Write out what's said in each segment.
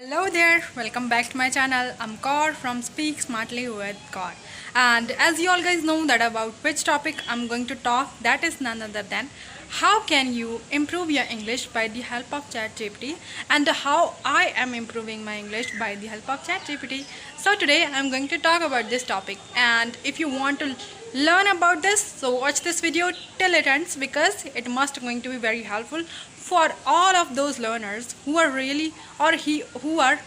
Hello there, welcome back to my channel. I'm Kaur from Speak Smartly with Kaur. And as you all guys know that about which topic I'm going to talk, that is none other than how can you improve your English by the help of ChatGPT and how I am improving my English by the help of ChatGPT. So today I'm going to talk about this topic, and if you want to learn about this, so watch this video till it ends because it must going to be very helpful for all of those learners who are really who are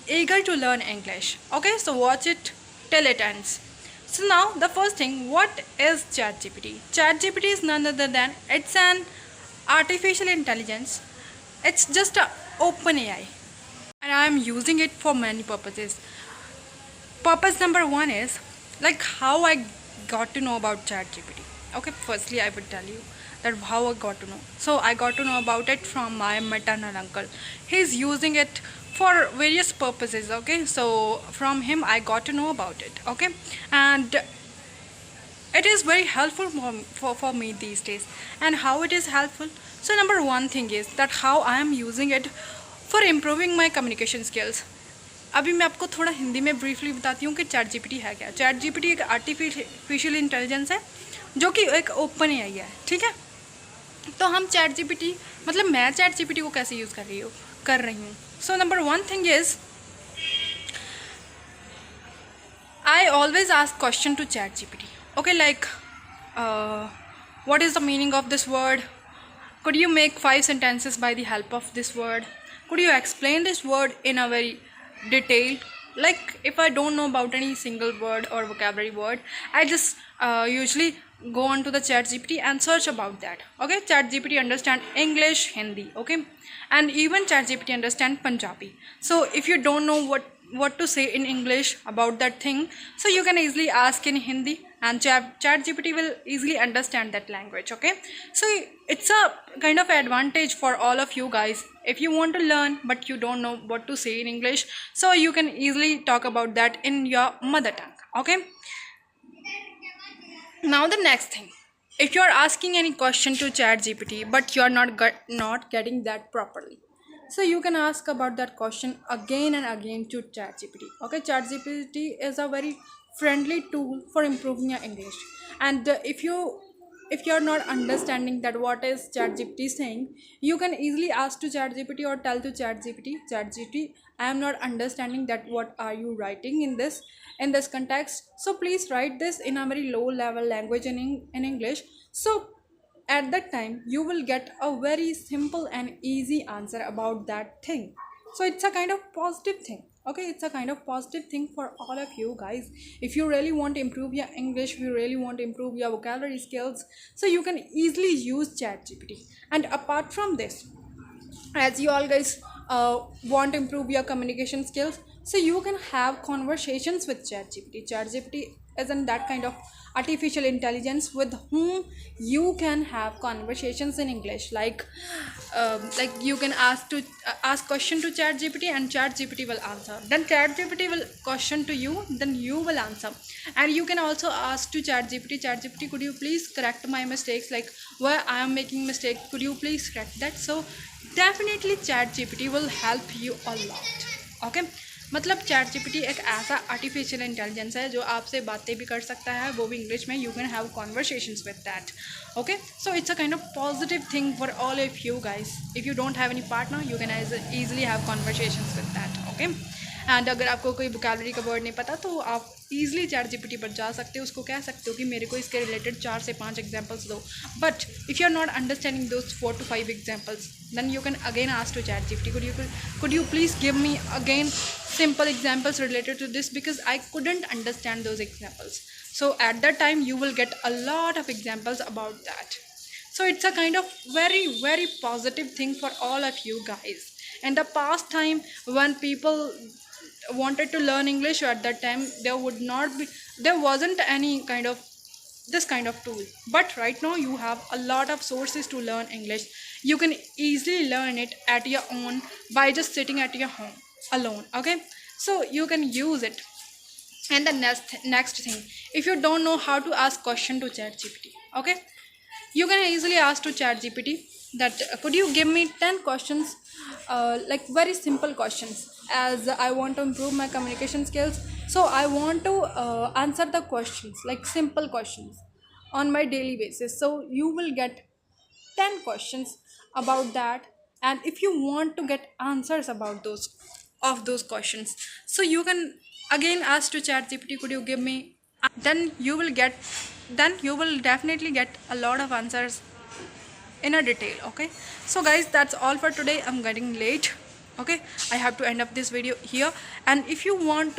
eager to learn English. Okay, so watch it till it ends. So now the first thing, what is ChatGPT? ChatGPT is none other than it's an artificial intelligence. It's just a open AI, and I am using it for many purposes. Purpose number one is like how I got to know about ChatGPT. Okay, firstly I would tell you that how I got to know. So I got to know about it from my maternal uncle. He's using it for various purposes. Okay, so from him I got to know about it. Okay, and it is very helpful for me these days. And how it is helpful? So number one thing is that how I am using it for improving my communication skills. अभी मैं आपको थोड़ा हिंदी में briefly बताती हूँ कि chat GPT है क्या। चैट जीपीटी एक आर्टिफिशियल इंटेलिजेंस है जो कि एक ओपन एआई है, ठीक है। तो हम चैट जीपीटी मतलब मैं चैट जीपीटी को कैसे यूज़ कर रही हूँ। So number one thing is I always ask question to ChatGPT. Okay, like what is the meaning of this word? Could you make 5 sentences by the help of this word? Could you explain this word in a very detailed? Like if I don't know about any single word or vocabulary word, I just usually go on to the ChatGPT and search about that. Okay, ChatGPT understand English, Hindi. Okay, and even ChatGPT understand Punjabi. So if you don't know what to say in English about that thing, so you can easily ask in Hindi and ChatGPT will easily understand that language. Okay, so it's a kind of advantage for all of you guys if you want to learn but you don't know what to say in English, so you can easily talk about that in your mother tongue. Okay, now the next thing, if you are asking any question to ChatGPT but you are not getting that properly, so you can ask about that question again and again to ChatGPT. Okay, ChatGPT is a very friendly tool for improving your English. And if you're not understanding that what is ChatGPT saying, you can easily ask to ChatGPT or tell to ChatGPT, I am not understanding that what are you writing in this context. So please write this in a very low level language in English. So at that time you will get a very simple and easy answer about that thing. So it's a kind of positive thing. Okay, it's a kind of positive thing for all of you guys. If you really want to improve your English, if you really want to improve your vocabulary skills, so you can easily use ChatGPT. And apart from this, as you all guys want to improve your communication skills, so you can have conversations with ChatGPT isn't that kind of artificial intelligence with whom you can have conversations in English. Like you can ask question to ChatGPT and ChatGPT will answer, then ChatGPT will question to you, then you will answer. And you can also ask to ChatGPT, could you please correct my mistakes, like where I am making mistake, could you please correct that. So definitely ChatGPT will help you a lot. Okay, मतलब chat GPT एक ऐसा artificial intelligence है जो आपसे बातें भी कर सकता है, वो भी इंग्लिश में. You can have conversations with that. Okay, so it's a kind of positive thing for all of you guys. If you don't have any partner, you can easily have conversations with that. Okay, and अगर आपको कोई vocabulary का word नहीं पता तो आप easily chat GPT पर जा सकते हो, उसको कह सकते हो कि मेरे को इसके रिलेटेड 4 से 5 एग्जाम्पल्स दो. But if you are not understanding those 4 to 5 examples, then you can again ask to ChatGPT, could you please give me again simple examples related to this, because I couldn't understand those examples. So at that time you will get a lot of examples about that. So it's a kind of very very positive thing for all of you guys. In the past time when people wanted to learn English, at that time there wasn't any kind of this kind of tool. But right now you have a lot of sources to learn English. You can easily learn it at your own by just sitting at your home alone. Okay, so you can use it. And the next thing, if you don't know how to ask question to ChatGPT, okay, you can easily ask to ChatGPT that could you give me 10 questions, like very simple questions, as I want to improve my communication skills. So I want to answer the questions like simple questions on my daily basis. So you will get 10 questions about that, and if you want to get answers about those questions, so you can again ask to chat gpt, could you give me, then you will get, then you will definitely get a lot of answers in a detail. Okay, so guys, that's all for today. I'm getting late. Okay, I have to end up this video here. And if you want